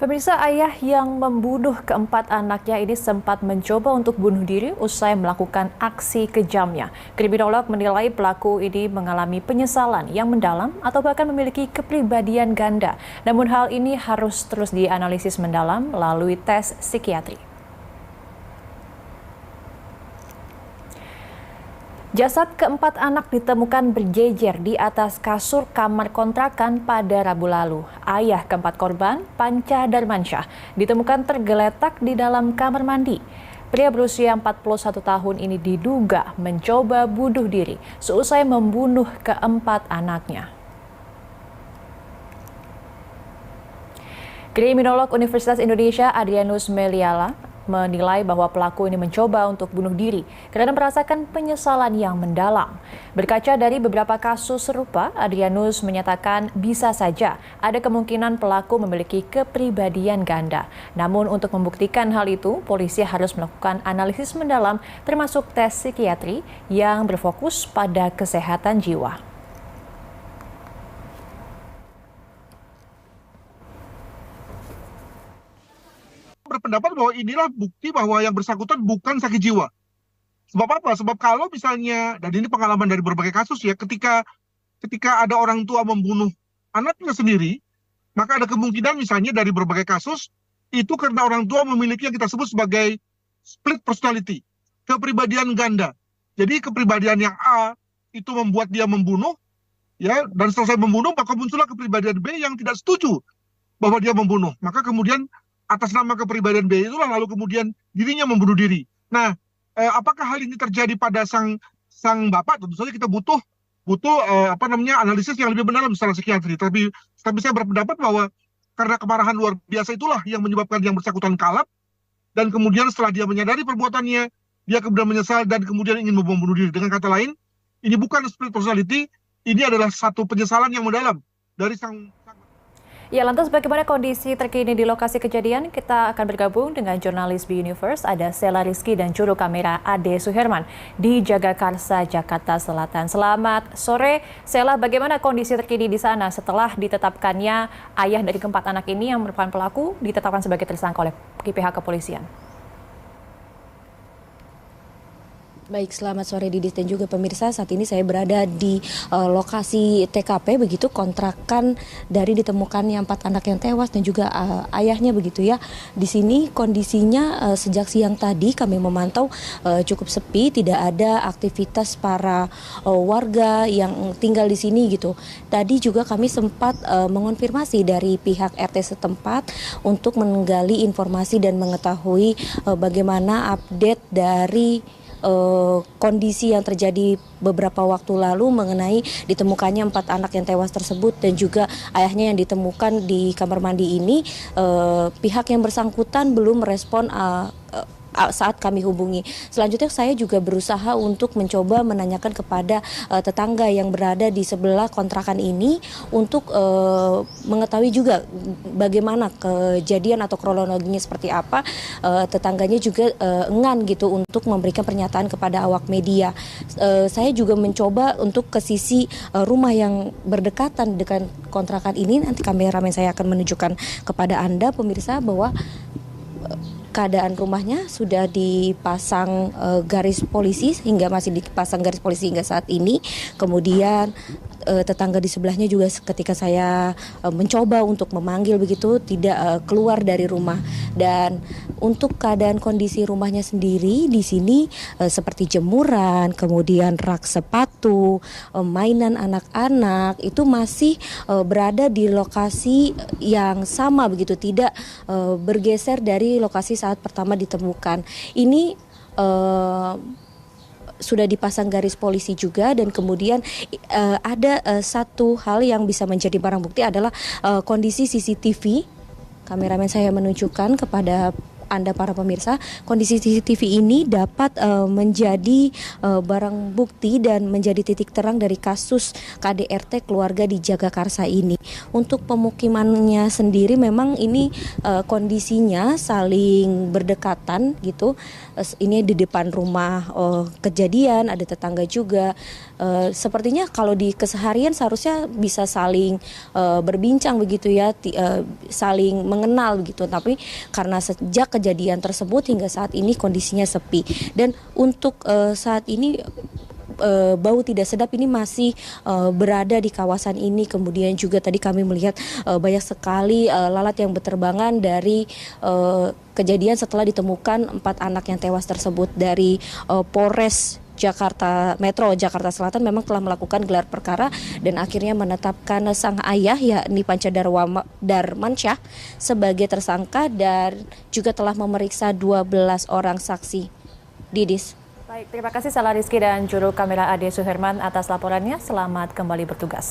Pemirsa, ayah yang membunuh keempat anaknya ini sempat mencoba untuk bunuh diri usai melakukan aksi kejamnya. Kriminolog menilai pelaku ini mengalami penyesalan yang mendalam atau bahkan memiliki kepribadian ganda. Namun hal ini harus terus dianalisis mendalam melalui tes psikiatri. Jasad keempat anak ditemukan berjejer di atas kasur kamar kontrakan pada Rabu lalu. Ayah keempat korban, Panca Darmansyah, ditemukan tergeletak di dalam kamar mandi. Pria berusia 41 tahun ini diduga mencoba bunuh diri seusai membunuh keempat anaknya. Kriminolog Universitas Indonesia Adrianus Meliala menilai bahwa pelaku ini mencoba untuk bunuh diri karena merasakan penyesalan yang mendalam. Berkaca dari beberapa kasus serupa, Adrianus menyatakan bisa saja ada kemungkinan pelaku memiliki kepribadian ganda. Namun untuk membuktikan hal itu, polisi harus melakukan analisis mendalam termasuk tes psikiatri yang berfokus pada kesehatan jiwa. Berpendapat bahwa inilah bukti bahwa yang bersangkutan bukan sakit jiwa. Sebab apa? Sebab kalau misalnya, dan ini pengalaman dari berbagai kasus ya, ketika ada orang tua membunuh anaknya sendiri, maka ada kemungkinan misalnya dari berbagai kasus, itu karena orang tua memiliki yang kita sebut sebagai split personality, kepribadian ganda. Jadi kepribadian yang A itu membuat dia membunuh, ya, dan selesai membunuh, maka muncullah kepribadian B yang tidak setuju bahwa dia membunuh. Maka kemudian atas nama kepribadian B itulah lalu kemudian dirinya membunuh diri. Nah, apakah hal ini terjadi pada sang bapak? Tentu saja kita butuh analisis yang lebih mendalam secara psikiatri. Tapi saya berpendapat bahwa karena kemarahan luar biasa itulah yang menyebabkan yang bersangkutan kalap, dan kemudian setelah dia menyadari perbuatannya, dia kemudian menyesal dan kemudian ingin membunuh diri. Dengan kata lain, ini bukan split personality, ini adalah satu penyesalan yang mendalam dari sang. Ya, lantas bagaimana kondisi terkini di lokasi kejadian? Kita akan bergabung dengan jurnalis B Universe, ada Sela Rizky dan juru kamera Ade Suherman di Jagakarsa, Jakarta Selatan. Selamat sore, Sela. Bagaimana kondisi terkini di sana setelah ditetapkannya ayah dari keempat anak ini yang merupakan pelaku ditetapkan sebagai tersangka oleh pihak kepolisian? Baik, selamat sore Didis dan juga pemirsa. Saat ini saya berada di lokasi TKP, begitu kontrakan dari ditemukannya 4 anak yang tewas dan juga ayahnya begitu ya. Di sini kondisinya sejak siang tadi kami memantau cukup sepi, tidak ada aktivitas para warga yang tinggal di sini gitu. Tadi juga kami sempat mengonfirmasi dari pihak RT setempat untuk menggali informasi dan mengetahui bagaimana update dari kondisi yang terjadi beberapa waktu lalu mengenai ditemukannya 4 anak yang tewas tersebut dan juga ayahnya yang ditemukan di kamar mandi ini. Pihak yang bersangkutan belum merespon saat kami hubungi. Selanjutnya saya juga berusaha untuk mencoba menanyakan kepada tetangga yang berada di sebelah kontrakan ini untuk mengetahui juga bagaimana kejadian atau kronologinya seperti apa. Tetangganya juga enggan gitu untuk memberikan pernyataan kepada awak media. Saya juga mencoba untuk ke sisi rumah yang berdekatan dengan kontrakan ini. Nanti kameramen saya akan menunjukkan kepada Anda pemirsa bahwa keadaan rumahnya sudah dipasang garis polisi hingga masih dipasang garis polisi hingga saat ini. Kemudian tetangga di sebelahnya juga ketika saya mencoba untuk memanggil begitu tidak keluar dari rumah. Dan untuk keadaan kondisi rumahnya sendiri di sini seperti jemuran, kemudian rak sepatu, mainan anak-anak itu masih berada di lokasi yang sama begitu, tidak bergeser dari lokasi saat pertama ditemukan. Ini sudah dipasang garis polisi juga, dan kemudian ada satu hal yang bisa menjadi barang bukti adalah kondisi CCTV. Kameramen saya menunjukkan kepada Anda para pemirsa, kondisi CCTV ini dapat menjadi barang bukti dan menjadi titik terang dari kasus KDRT keluarga di Jagakarsa ini. Untuk pemukimannya sendiri memang ini kondisinya saling berdekatan gitu. Ini di depan rumah kejadian, ada tetangga juga. Sepertinya kalau di keseharian seharusnya bisa saling berbincang begitu ya, saling mengenal begitu. Tapi karena sejak kejadian tersebut hingga saat ini kondisinya sepi. Dan untuk saat ini bau tidak sedap ini masih berada di kawasan ini. Kemudian juga tadi kami melihat banyak sekali lalat yang berterbangan dari kejadian setelah ditemukan 4 anak yang tewas tersebut. Dari Polres Metro Jakarta Selatan memang telah melakukan gelar perkara dan akhirnya menetapkan sang ayah yakni Panca Darmansyah sebagai tersangka dan juga telah memeriksa 12 orang saksi. Didis. Baik, terima kasih Sala Rizky dan juru kamera Ade Suherman atas laporannya. Selamat kembali bertugas.